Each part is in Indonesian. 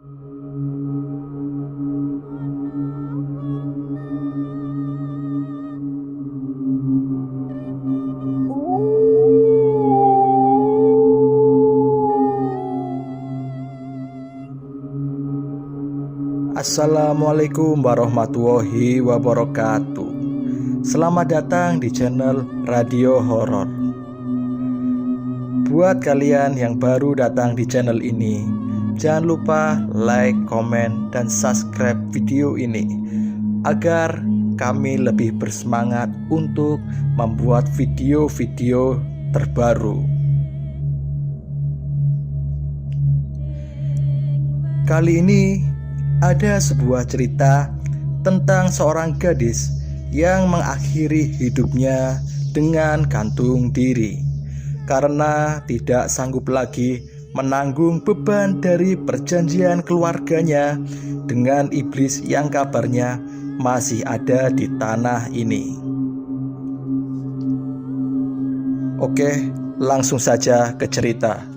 Assalamualaikum warahmatullahi wabarakatuh. Selamat datang di channel Radio Horor. Buat kalian yang baru datang di channel ini, jangan lupa like, komen, dan subscribe video ini agar kami lebih bersemangat untuk membuat video-video terbaru. Kali ini ada sebuah cerita tentang seorang gadis yang mengakhiri hidupnya dengan gantung diri karena tidak sanggup lagi menanggung beban dari perjanjian keluarganya dengan iblis yang kabarnya masih ada di tanah ini. Oke, langsung saja ke cerita.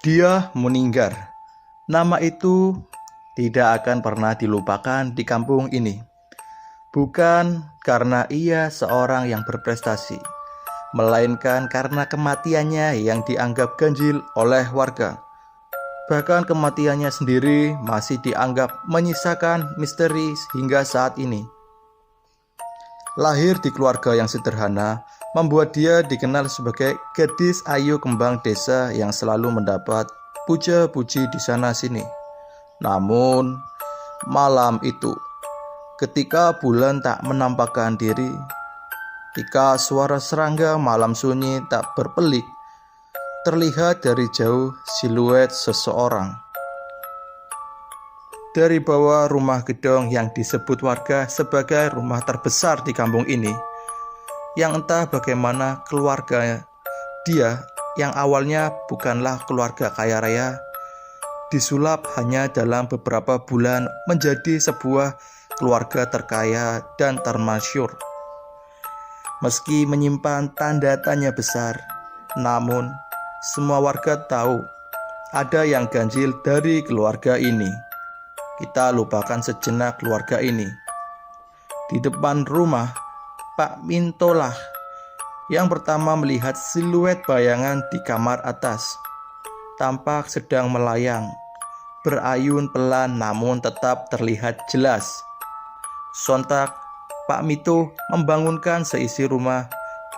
Dia meninggal. Nama itu tidak akan pernah dilupakan di kampung ini. Bukan karena ia seorang yang berprestasi, melainkan karena kematiannya yang dianggap ganjil oleh warga. Bahkan kematiannya sendiri masih dianggap menyisakan misteri hingga saat ini. Lahir di keluarga yang sederhana membuat dia dikenal sebagai gadis ayu kembang desa yang selalu mendapat puja-puji di sana-sini. Namun, malam itu, ketika bulan tak menampakkan diri, ketika suara serangga malam sunyi tak berpelik, terlihat dari jauh siluet seseorang. Dari bawah rumah gedung yang disebut warga sebagai rumah terbesar di kampung ini, yang entah bagaimana keluarga dia yang awalnya bukanlah keluarga kaya raya, disulap hanya dalam beberapa bulan menjadi sebuah keluarga terkaya dan termasyhur. Meski menyimpan tanda tanya besar, namun semua warga tahu ada yang ganjil dari keluarga ini. Kita lupakan sejenak keluarga ini. Di depan rumah Pak Minto lah yang pertama melihat siluet bayangan di kamar atas. Tampak sedang melayang, berayun pelan namun tetap terlihat jelas. Sontak Pak Minto membangunkan seisi rumah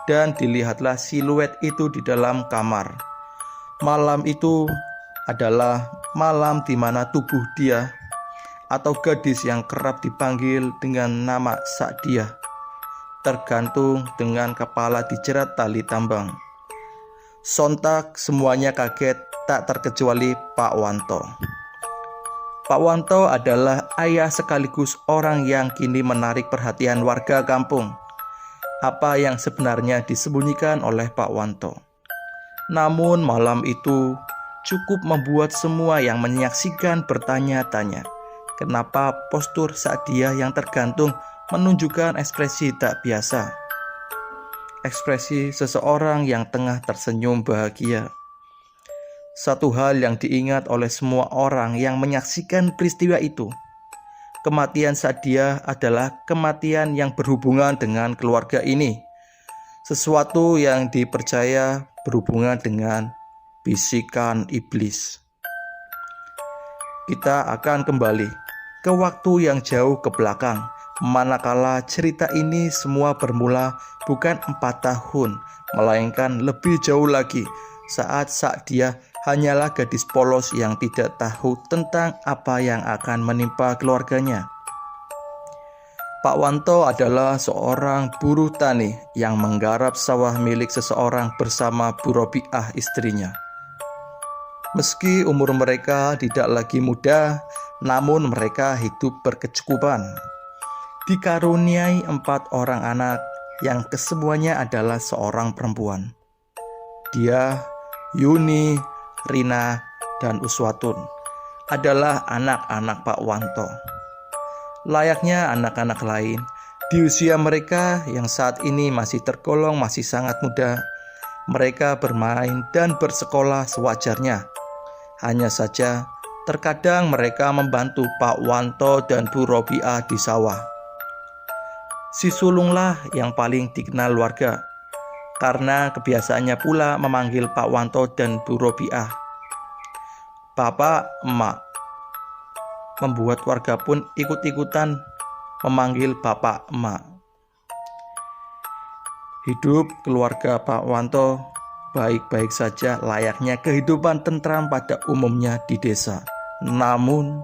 dan dilihatlah siluet itu di dalam kamar. Malam itu adalah malam di mana tubuh dia atau gadis yang kerap dipanggil dengan nama Sa'diah tergantung dengan kepala dijerat tali tambang. Sontak semuanya kaget, tak terkecuali Pak Wanto. Pak Wanto adalah ayah sekaligus orang yang kini menarik perhatian warga kampung. Apa yang sebenarnya disembunyikan oleh Pak Wanto? Namun malam itu cukup membuat semua yang menyaksikan bertanya-tanya. Kenapa postur Sa'diah yang tergantung menunjukkan ekspresi tak biasa? Ekspresi seseorang yang tengah tersenyum bahagia. Satu hal yang diingat oleh semua orang yang menyaksikan peristiwa itu. Kematian Sa'diah adalah kematian yang berhubungan dengan keluarga ini. Sesuatu yang dipercaya berhubungan dengan bisikan iblis. Kita akan kembali ke waktu yang jauh ke belakang, manakala cerita ini semua bermula bukan 4 tahun, melainkan lebih jauh lagi, saat Sa'diah hanyalah gadis polos yang tidak tahu tentang apa yang akan menimpa keluarganya. Pak Wanto adalah seorang buruh tani yang menggarap sawah milik seseorang bersama Bu Robiah istrinya. Meski umur mereka tidak lagi muda, namun mereka hidup berkecukupan. Dikaruniai 4 orang anak yang kesemuanya adalah seorang perempuan. Dia, Yuni, Rina, dan Uswatun adalah anak-anak Pak Wanto. Layaknya anak-anak lain, di usia mereka yang saat ini masih tergolong masih sangat muda, mereka bermain dan bersekolah sewajarnya. Hanya saja, terkadang mereka membantu Pak Wanto dan Bu Robiah di sawah. Si sulunglah yang paling dikenal warga, karena kebiasaannya pula memanggil Pak Wanto dan Bu Robiah Bapak, Emak, membuat warga pun ikut-ikutan memanggil Bapak, Emak. Hidup keluarga Pak Wanto baik-baik saja, layaknya kehidupan tentram pada umumnya di desa. Namun,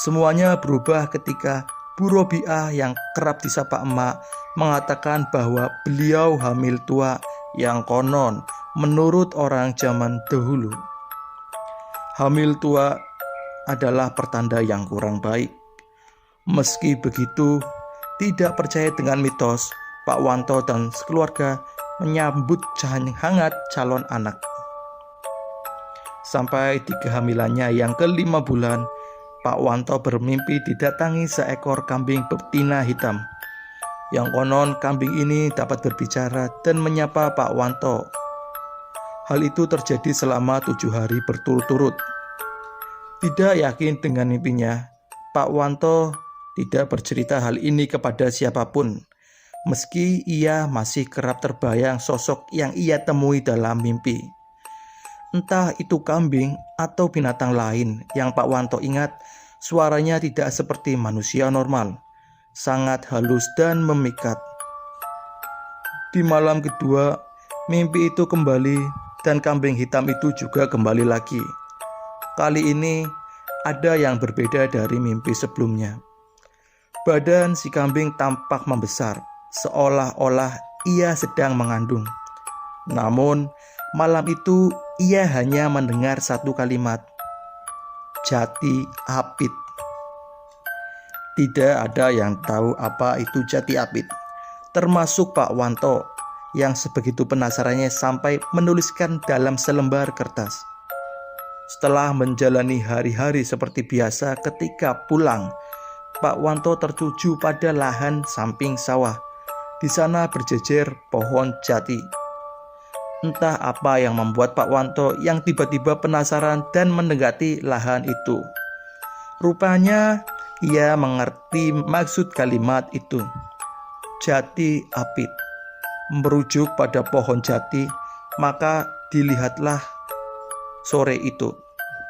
semuanya berubah ketika Bu Robiah yang kerap disapa Emak mengatakan bahwa beliau hamil tua yang konon menurut orang zaman dahulu, hamil tua adalah pertanda yang kurang baik. Meski begitu, tidak percaya dengan mitos, Pak Wanto dan sekeluarga menyambut hangat calon anak. Sampai di kehamilannya yang ke-5 bulan, Pak Wanto bermimpi didatangi seekor kambing betina hitam. Yang konon kambing ini dapat berbicara dan menyapa Pak Wanto. Hal itu terjadi selama 7 hari berturut-turut. Tidak yakin dengan mimpinya, Pak Wanto tidak bercerita hal ini kepada siapapun, meski ia masih kerap terbayang sosok yang ia temui dalam mimpi. Entah itu kambing atau binatang lain yang Pak Wanto ingat, suaranya tidak seperti manusia normal, sangat halus dan memikat. Di malam kedua, mimpi itu kembali dan kambing hitam itu juga kembali lagi. Kali ini ada yang berbeda dari mimpi sebelumnya. Badan si kambing tampak membesar, seolah-olah ia sedang mengandung. Namun, malam itu ia hanya mendengar satu kalimat, "Jati Apit." Tidak ada yang tahu apa itu jati apit, termasuk Pak Wanto yang sebegitu penasarannya sampai menuliskan dalam selembar kertas. Setelah menjalani hari-hari seperti biasa, ketika pulang, Pak Wanto tertuju pada lahan samping sawah. Di sana berjejer pohon jati. Entah apa yang membuat Pak Wanto yang tiba-tiba penasaran dan mendekati lahan itu. Rupanya ia mengerti maksud kalimat itu. Jati apit merujuk pada pohon jati, maka dilihatlah sore itu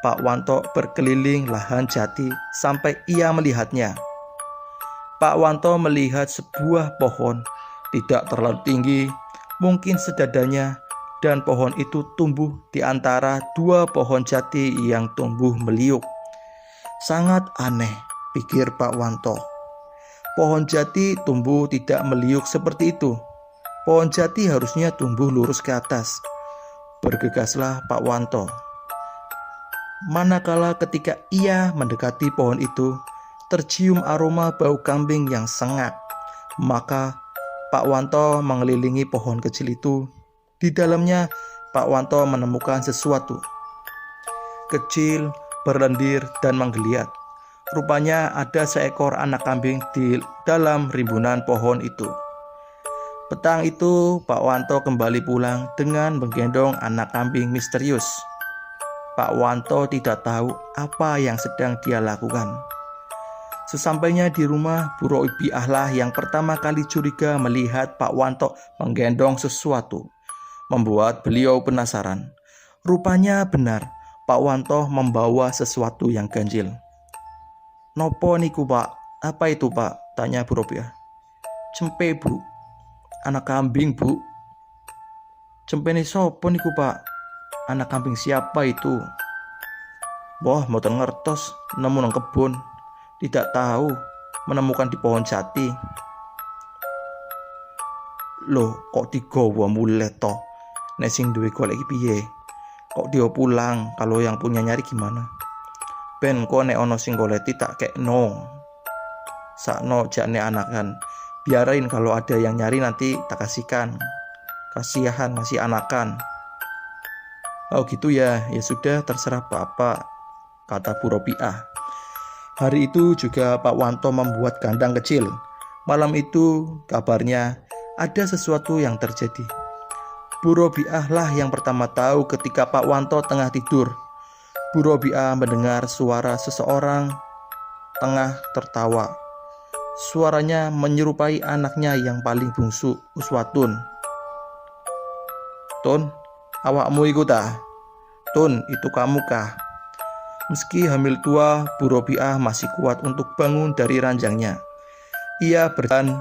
Pak Wanto berkeliling lahan jati sampai ia melihatnya. Pak Wanto melihat sebuah pohon tidak terlalu tinggi, mungkin sedadanya, dan pohon itu tumbuh di antara 2 pohon jati yang tumbuh meliuk. Sangat aneh, pikir Pak Wanto. Pohon jati tumbuh tidak meliuk seperti itu. Pohon jati harusnya tumbuh lurus ke atas. Bergegaslah Pak Wanto. Manakala ketika ia mendekati pohon itu, tercium aroma bau kambing yang sengat. Maka Pak Wanto mengelilingi pohon kecil itu. Di dalamnya Pak Wanto menemukan sesuatu kecil, berlendir dan menggeliat. Rupanya ada seekor anak kambing di dalam rimbunan pohon itu. Petang itu Pak Wanto kembali pulang dengan menggendong anak kambing misterius. Pak Wanto tidak tahu apa yang sedang dia lakukan. Sesampainya di rumah, Bu Robiah yang pertama kali curiga melihat Pak Wanto menggendong sesuatu, membuat beliau penasaran. Rupanya benar, Pak Wanto membawa sesuatu yang ganjil. "Nopo niku Pak?" "Apa itu Pak?" tanya Bu Robiah. "Cempe Bu." "Anak kambing Bu." "Cempene sopo niku Pak?" "Anak kambing siapa itu?" "Wah, mboten ngertos, nemu nang kebun. Tidak tahu, menemukan di pohon jati." "Loh, kok digawa muleh toh? Nek sing duwe golek iki piye? Kok dia pulang, kalau yang punya nyari gimana?" "Ben kok nek ono sing goleti tak kekno. Sakno jakne anakan. Biarin kalau ada yang nyari nanti tak kasihkan. Kasihan masih anakan." "Oh gitu ya, ya sudah terserah Bapak. kata Bu Robiah. Hari itu juga Pak Wanto membuat kandang kecil. Malam itu kabarnya ada sesuatu yang terjadi. Bu Robiah lah yang pertama tahu ketika Pak Wanto tengah tidur. Bu Robiah mendengar suara seseorang tengah tertawa. Suaranya menyerupai anaknya yang paling bungsu, Uswatun. "Tun, awakmu iku ta? Tun, itu kamu kah?" Meski hamil tua, Bu Robiah masih kuat untuk bangun dari ranjangnya. Ia bertahan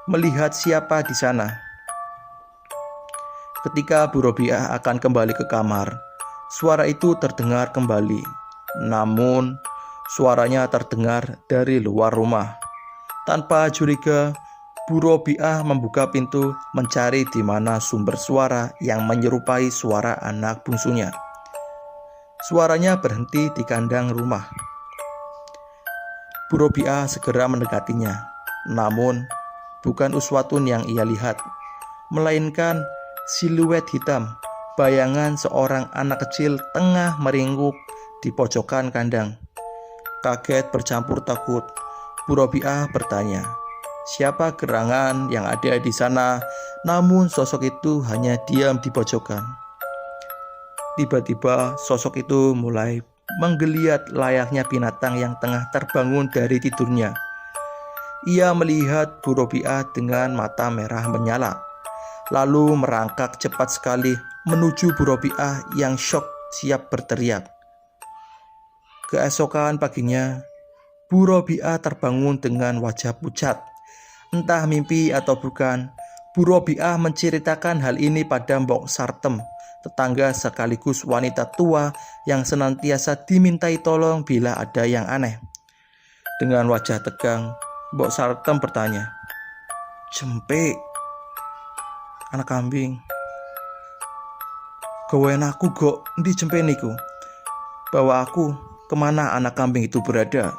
melihat siapa di sana. Ketika Bu Robiah akan kembali ke kamar, suara itu terdengar kembali. Namun, suaranya terdengar dari luar rumah. Tanpa curiga, Bu Robiah membuka pintu mencari di mana sumber suara yang menyerupai suara anak bungsunya. Suaranya berhenti di kandang rumah. Bu Robiah segera mendekatinya. Namun, bukan Uswatun yang ia lihat, melainkan siluet hitam, bayangan seorang anak kecil tengah meringkuk di pojokan kandang. Kaget bercampur takut, Bu Robiah bertanya, siapa gerangan yang ada di sana? Namun sosok itu hanya diam di pojokan. Tiba-tiba sosok itu mulai menggeliat layaknya binatang yang tengah terbangun dari tidurnya. Ia melihat Bu Robiah dengan mata merah menyala, lalu merangkak cepat sekali menuju Bu Robiah yang syok siap berteriak. Keesokan paginya, Bu Robiah terbangun dengan wajah pucat. Entah mimpi atau bukan, Bu Robiah menceritakan hal ini pada Mbok Sartem, tetangga sekaligus wanita tua yang senantiasa dimintai tolong bila ada yang aneh. Dengan wajah tegang, Mbok Sartem bertanya, "Jempe, anak kambing, gawean aku kok di jempe niku? Bawa aku kemana anak kambing itu berada?"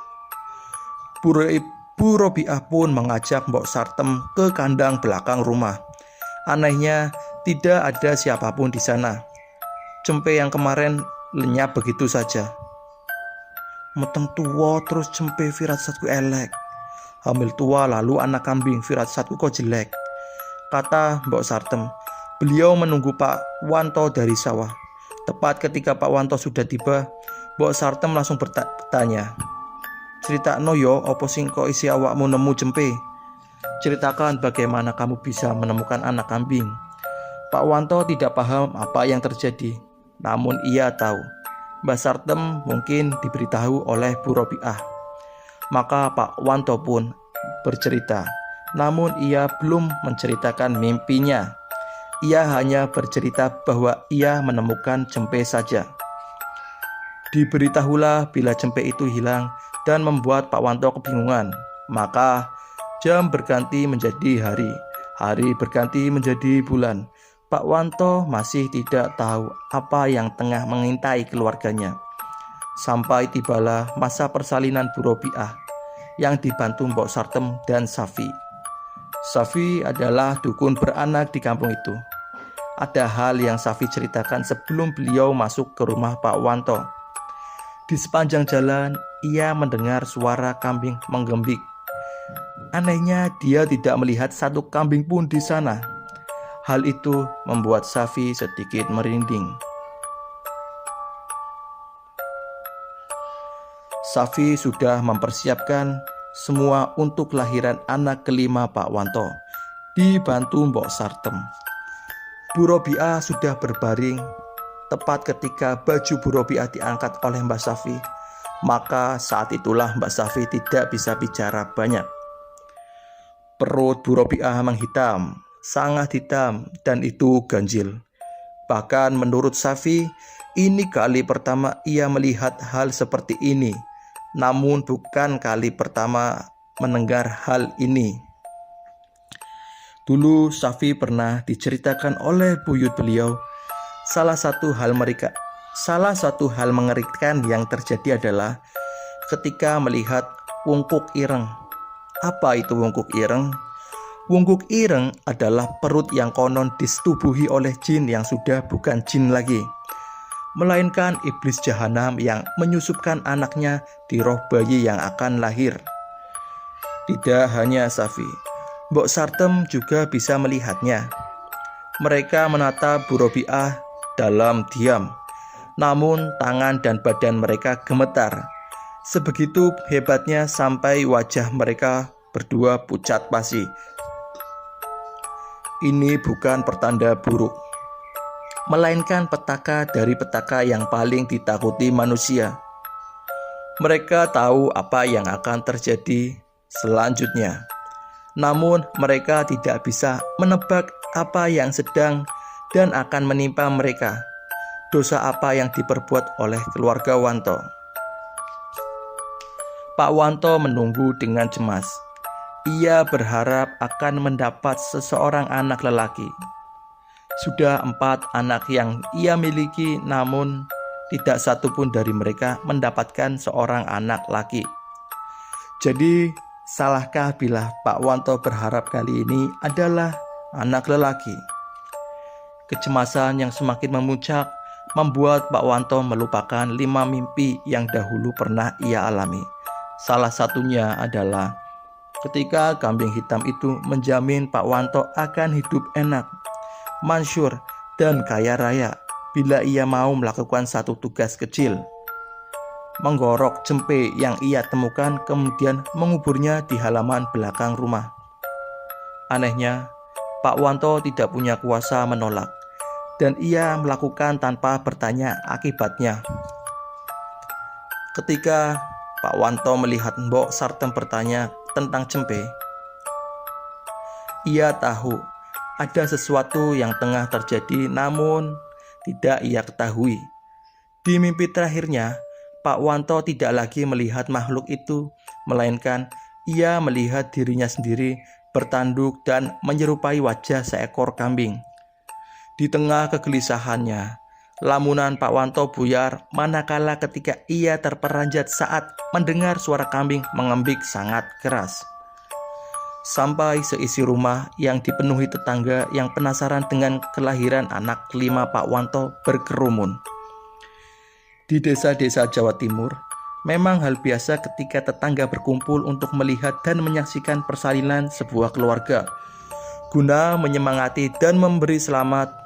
Bu Robiah pun mengajak Mbok Sartem ke kandang belakang rumah. Anehnya, tidak ada siapapun di sana. Cempe yang kemarin lenyap begitu saja. "Meteng tua terus cempe firasatku elek. Hamil tua lalu anak kambing firasatku kok jelek," kata Mbok Sartem. Beliau menunggu Pak Wanto dari sawah. Tepat ketika Pak Wanto sudah tiba, Mbok Sartem langsung bertanya, "Critakno yo opo sing kok isi awakmu nemu cempe? Ceritakan bagaimana kamu bisa menemukan anak kambing." Pak Wanto tidak paham apa yang terjadi, namun ia tahu Mbak Sartem mungkin diberitahu oleh Bu Robiah. Maka Pak Wanto pun bercerita, namun ia belum menceritakan mimpinya. Ia hanya bercerita bahwa ia menemukan cempe saja. Diberitahulah bila cempe itu hilang dan membuat Pak Wanto kebingungan. Maka jam berganti menjadi hari, hari berganti menjadi bulan. Pak Wanto masih tidak tahu apa yang tengah mengintai keluarganya. Sampai tibalah masa persalinan Bu Robiah yang dibantu Mbok Sartem dan Safi. Safi adalah dukun beranak di kampung itu. Ada hal yang Safi ceritakan sebelum beliau masuk ke rumah Pak Wanto. Di sepanjang jalan, ia mendengar suara kambing menggembik. Anehnya, dia tidak melihat satu kambing pun di sana. Hal itu membuat Safi sedikit merinding. Safi sudah mempersiapkan semua untuk kelahiran anak kelima Pak Wanto, dibantu Mbok Sartem. Bu Robiah sudah berbaring. Tepat ketika baju Bu Robiah diangkat oleh Mbak Safi, maka saat itulah Mbak Safi tidak bisa bicara banyak. Perut Bu Robiah menghitam, sangat hitam, dan itu ganjil. Bahkan menurut Safi, ini kali pertama ia melihat hal seperti ini. Namun bukan kali pertama mendengar hal ini. Dulu Safi pernah diceritakan oleh buyut beliau, salah satu hal mengerikan yang terjadi adalah ketika melihat wungkuk ireng. Apa itu wungkuk ireng? Wungkuk ireng adalah perut yang konon disetubuhi oleh jin yang sudah bukan jin lagi. melainkan iblis jahanam yang menyusupkan anaknya di roh bayi yang akan lahir. Tidak hanya Safi, Mbok Sartem juga bisa melihatnya. Mereka menatap Bu Robiah dalam diam, namun tangan dan badan mereka gemetar. Sebegitu hebatnya sampai wajah mereka berdua pucat pasi. Ini bukan pertanda buruk, melainkan petaka dari petaka yang paling ditakuti manusia. Mereka tahu apa yang akan terjadi selanjutnya, namun mereka tidak bisa menebak apa yang sedang dan akan menimpa mereka. Dosa apa yang diperbuat oleh keluarga Wanto. Pak Wanto menunggu dengan cemas. Ia berharap akan mendapat seseorang anak lelaki. Sudah 4 anak yang ia miliki, namun tidak satu pun dari mereka mendapatkan seorang anak laki. Jadi, salahkah bila Pak Wanto berharap kali ini adalah anak lelaki? Kecemasan yang semakin memuncak membuat Pak Wanto melupakan 5 mimpi yang dahulu pernah ia alami. Salah satunya adalah ketika kambing hitam itu menjamin Pak Wanto akan hidup enak, mansyur, dan kaya raya bila ia mau melakukan satu tugas kecil: menggorok cempe yang ia temukan kemudian menguburnya di halaman belakang rumah. Anehnya, Pak Wanto tidak punya kuasa menolak, dan ia melakukan tanpa bertanya akibatnya. Ketika Pak Wanto melihat Mbok Sartem bertanya tentang cempe, ia tahu ada sesuatu yang tengah terjadi, namun tidak ia ketahui. Di mimpi terakhirnya, Pak Wanto tidak lagi melihat makhluk itu, melainkan ia melihat dirinya sendiri bertanduk dan menyerupai wajah seekor kambing. Di tengah kegelisahannya, lamunan Pak Wanto buyar manakala ketika ia terperanjat saat mendengar suara kambing mengembik sangat keras. Sampai seisi rumah yang dipenuhi tetangga yang penasaran dengan kelahiran anak kelima Pak Wanto berkerumun. Di desa-desa Jawa Timur, memang hal biasa ketika tetangga berkumpul untuk melihat dan menyaksikan persalinan sebuah keluarga, guna menyemangati dan memberi selamat.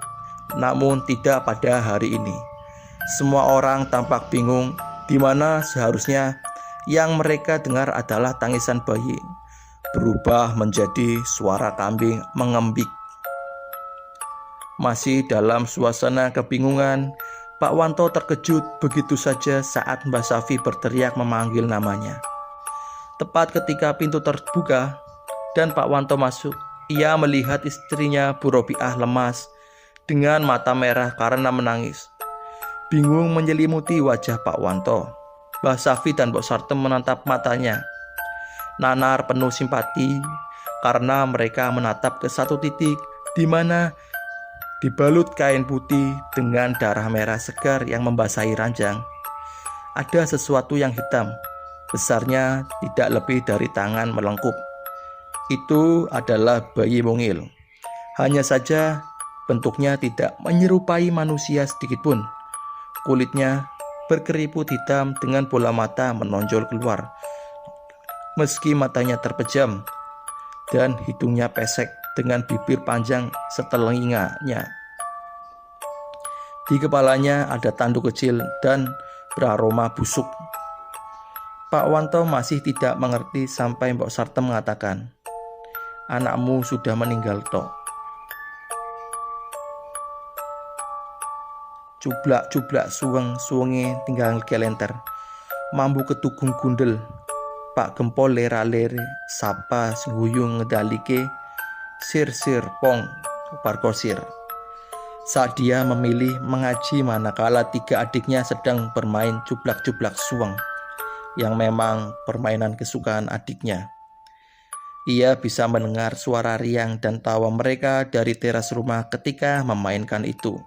Namun tidak pada hari ini. Semua orang tampak bingung, di mana seharusnya yang mereka dengar adalah tangisan bayi, berubah menjadi suara kambing mengembik. Masih dalam suasana kebingungan, Pak Wanto terkejut begitu saja saat Mbak Safi berteriak memanggil namanya. Tepat ketika pintu terbuka dan Pak Wanto masuk, ia melihat istrinya Bu Robiah lemas dengan mata merah karena menangis. Bingung menyelimuti wajah Pak Wanto. Mbak Safi dan Mbok Sartem menatap matanya, nanar penuh simpati, karena mereka menatap ke satu titik di mana dibalut kain putih dengan darah merah segar yang membasahi ranjang. Ada sesuatu yang hitam, besarnya tidak lebih dari tangan melengkup. Itu adalah bayi mungil. Hanya saja bentuknya tidak menyerupai manusia sedikitpun. Kulitnya berkeriput hitam dengan bola mata menonjol keluar, meski matanya terpejam, dan hidungnya pesek dengan bibir panjang setelinganya. Di kepalanya ada tanduk kecil dan beraroma busuk. Pak Wanto masih tidak mengerti sampai Mbok Sartem mengatakan, "Anakmu sudah meninggal, Tok." Cublak-cublak suwenge tinggal kelenter, mambu ketugung gundel, Pak Gempol lera-lere, sapa seguyung ngedalike, sir-sir pong parkosir. Saat dia memilih mengaji manakala 3 adiknya sedang bermain cublak-cublak suweng, yang memang permainan kesukaan adiknya. Ia bisa mendengar suara riang dan tawa mereka dari teras rumah ketika memainkan itu.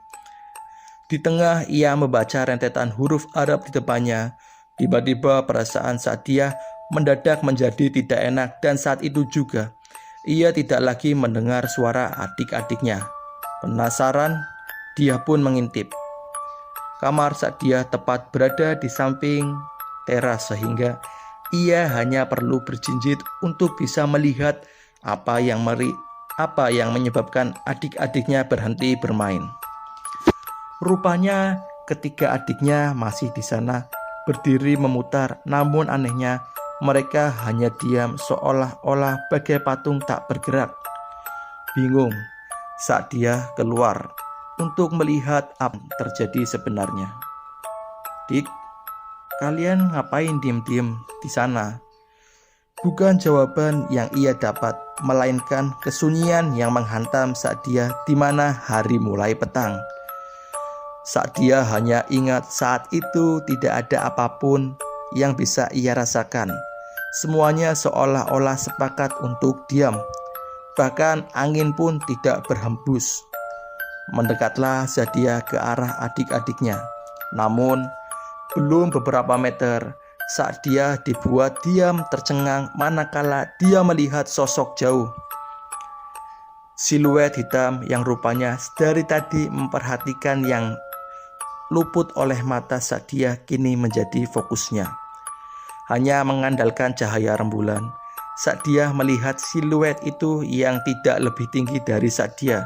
Di tengah ia membaca rentetan huruf Arab di depannya, tiba-tiba perasaan saat dia mendadak menjadi tidak enak, dan saat itu juga ia tidak lagi mendengar suara adik-adiknya. Penasaran, dia pun mengintip. Kamar Sa'diyah tepat berada di samping teras sehingga ia hanya perlu berjinjit untuk bisa melihat apa yang menyebabkan adik-adiknya berhenti bermain. Rupanya ketiga adiknya masih di sana berdiri memutar, namun anehnya mereka hanya diam seolah-olah bagai patung tak bergerak. Bingung, Sa'diyah keluar untuk melihat apa yang terjadi sebenarnya. "Dik, kalian ngapain diem-diem di sana?" Bukan jawaban yang ia dapat, melainkan kesunyian yang menghantam Sa'diyah di mana hari mulai petang. Sa'diyah hanya ingat saat itu tidak ada apapun yang bisa ia rasakan. Semuanya seolah-olah sepakat untuk diam. Bahkan angin pun tidak berhembus. Mendekatlah Sa'diyah ke arah adik-adiknya. Namun, belum beberapa meter, Sa'diyah dibuat diam tercengang manakala dia melihat sosok jauh. Siluet hitam yang rupanya dari tadi memperhatikan yang luput oleh mata Sa'diyah kini menjadi fokusnya. Hanya mengandalkan cahaya rembulan, Sa'diyah melihat siluet itu yang tidak lebih tinggi dari Sa'diyah.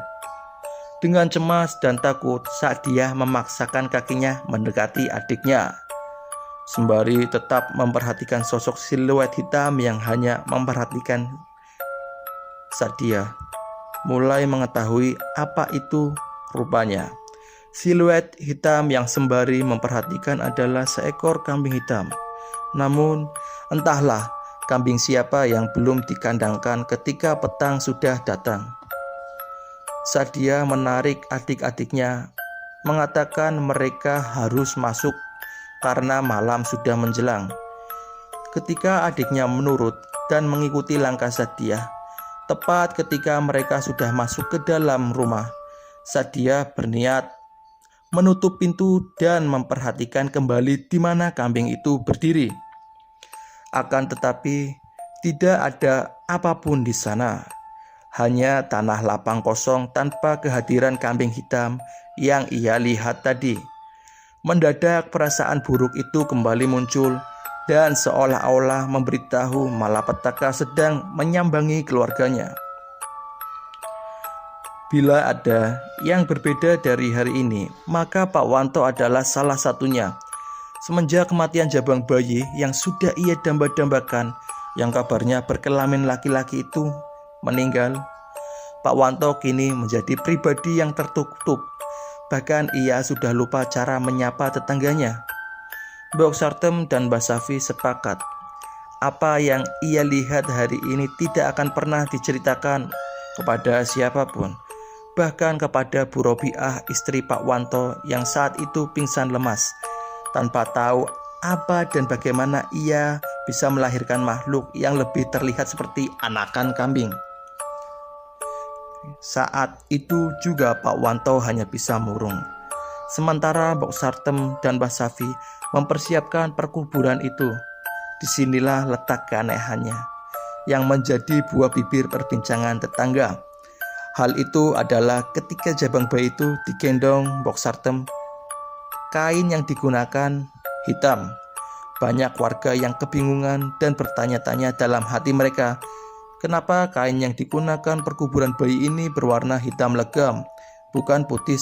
Dengan cemas dan takut, Sa'diyah memaksakan kakinya mendekati adiknya, sembari tetap memperhatikan sosok siluet hitam yang hanya memperhatikan. Sa'diyah mulai mengetahui apa itu rupanya. Siluet hitam yang sembari memperhatikan adalah seekor kambing hitam. Namun, entahlah kambing siapa yang belum dikandangkan ketika petang sudah datang. Sa'diyah menarik adik-adiknya, mengatakan mereka harus masuk karena malam sudah menjelang. Ketika adiknya menurut dan mengikuti langkah Sa'diyah, tepat ketika mereka sudah masuk ke dalam rumah, Sa'diyah berniat menutup pintu dan memperhatikan kembali di mana kambing itu berdiri. Akan tetapi tidak ada apapun di sana. Hanya tanah lapang kosong tanpa kehadiran kambing hitam yang ia lihat tadi. Mendadak perasaan buruk itu kembali muncul dan seolah-olah memberitahu malapetaka sedang menyambangi keluarganya. Bila ada yang berbeda dari hari ini, maka Pak Wanto adalah salah satunya. Semenjak kematian jabang bayi yang sudah ia damba-dambakan, yang kabarnya berkelamin laki-laki itu meninggal, Pak Wanto kini menjadi pribadi yang tertutup. Bahkan ia sudah lupa cara menyapa tetangganya. Mbok Sartem dan Mbak Safi sepakat, apa yang ia lihat hari ini tidak akan pernah diceritakan kepada siapapun, bahkan kepada Bu Robiah, istri Pak Wanto yang saat itu pingsan lemas, tanpa tahu apa dan bagaimana ia bisa melahirkan makhluk yang lebih terlihat seperti anakan kambing. Saat itu juga Pak Wanto hanya bisa murung. Sementara Mbok Sartem dan Mbah Safi mempersiapkan perkuburan itu. Disinilah letak keanehannya yang menjadi buah bibir perbincangan tetangga. Hal itu adalah ketika jabang bayi itu digendong Mbok Sartem, kain yang digunakan hitam. Banyak warga yang kebingungan dan bertanya-tanya dalam hati mereka, kenapa kain yang digunakan perkuburan bayi ini berwarna hitam legam, bukan putih